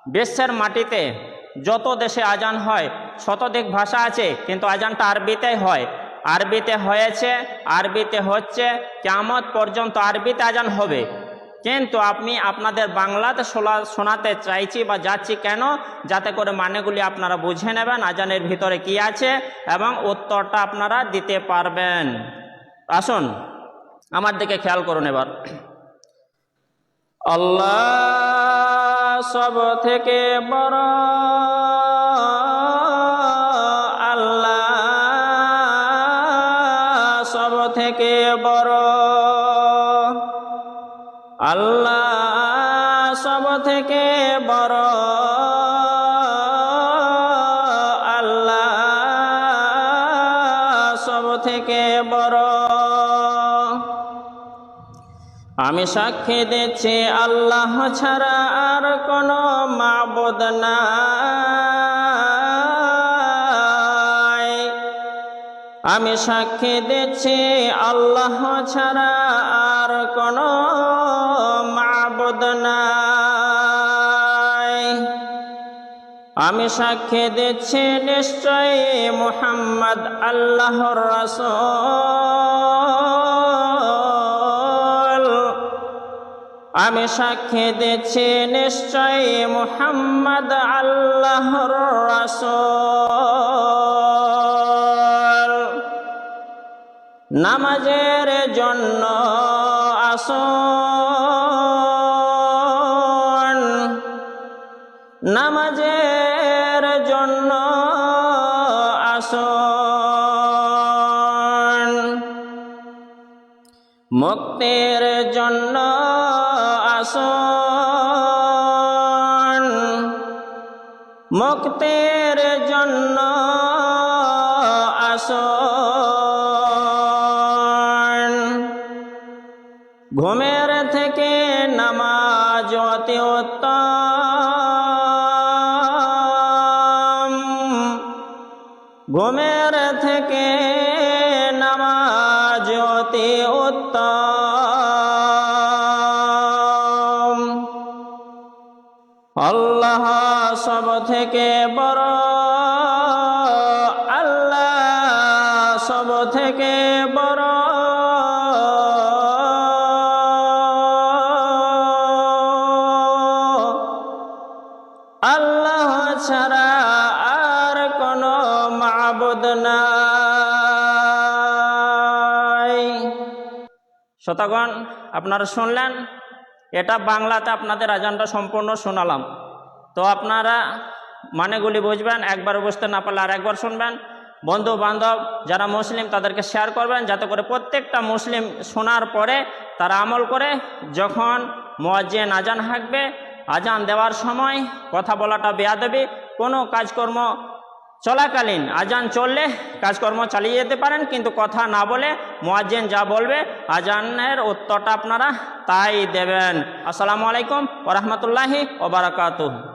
বিশ্বের মাটিতে যত দেশে আজান হয় শতাধিক ভাষা আছে, কিন্তু আজানটা আরবিতে হয়। আরবিতে হয়েছে, আরবিতে হচ্ছে, কিয়ামত পর্যন্ত আরবিতে আজান হবে। কিন্তু আমি আপনাদের বাংলাতে শোনাতে চাইছি বা যাচ্ছি কেন, যাতে করে মানেগুলি আপনারা বুঝে নেবেন আজানের ভিতরে কি আছে এবং উত্তরটা আপনারা দিতে পারবেন। আসুন আমার দিকে খেয়াল করুন এবার। আল্লাহ সব থেকে বড়, আল্লাহ সব থেকে বড়, আল্লাহ সব থেকে বড়, আল্লাহ সব থেকে বড়। আমি সাক্ষী দিচ্ছি আল্লাহ ছাড়া আর কোনো মাবুদ নাই। আমি সাক্ষী দিচ্ছি আল্লাহ ছাড়া আর কোনো মাবুদ নাই। আমি সাক্ষী দিচ্ছি নিশ্চয়ই মুহাম্মদ আল্লাহর রাসূল। আমি সাক্ষী দিচ্ছি নিশ্চয়ই মুহাম্মদ আল্লাহর রাসূল। নামাজের জন্য আসুন, নামাজের জন্য আসুন, মুক্তির জন্য আসুন, মুক্তির জন্য আসুন। ঘুমের থেকে নামাজ অতি উত্তম, ঘুমের থেকে নামাজ অতি উত্তম। আল্লাহ সব থেকে বড়, আল্লাহ সব থেকে বড়, আল্লাহ ছাড়া আর কোনো মাবুদ নাই। শ্রোতাগণ, আপনারা শুনলেন, এটা বাংলাতে আপনাদের আজানটা সম্পূর্ণ শোনালাম। তো আপনারা মানেগুলি বুঝবেন, একবার বুঝতে না পারলে আর একবার শুনবেন। বন্ধু বান্ধব যারা মুসলিম তাদেরকে শেয়ার করবেন, যাতে করে প্রত্যেকটা মুসলিম শোনার পরে তারা আমল করে যখন মুয়াজ্জিন আজান হাঁকবে, আজান দেওয়ার সময় কথা বলাটা বেয়াদবি। কোনো কাজকর্ম চলাকালীন আজান চললে কাজকর্ম চালিয়ে যেতে পারেন, কিন্তু কথা না বলে মুয়াজ্জিন যা বলবে আজানের উত্তরটা আপনারা তাই দেবেন। আসসালামু আলাইকুম ওয়া রাহমাতুল্লাহি ওয়া বারাকাতুহু।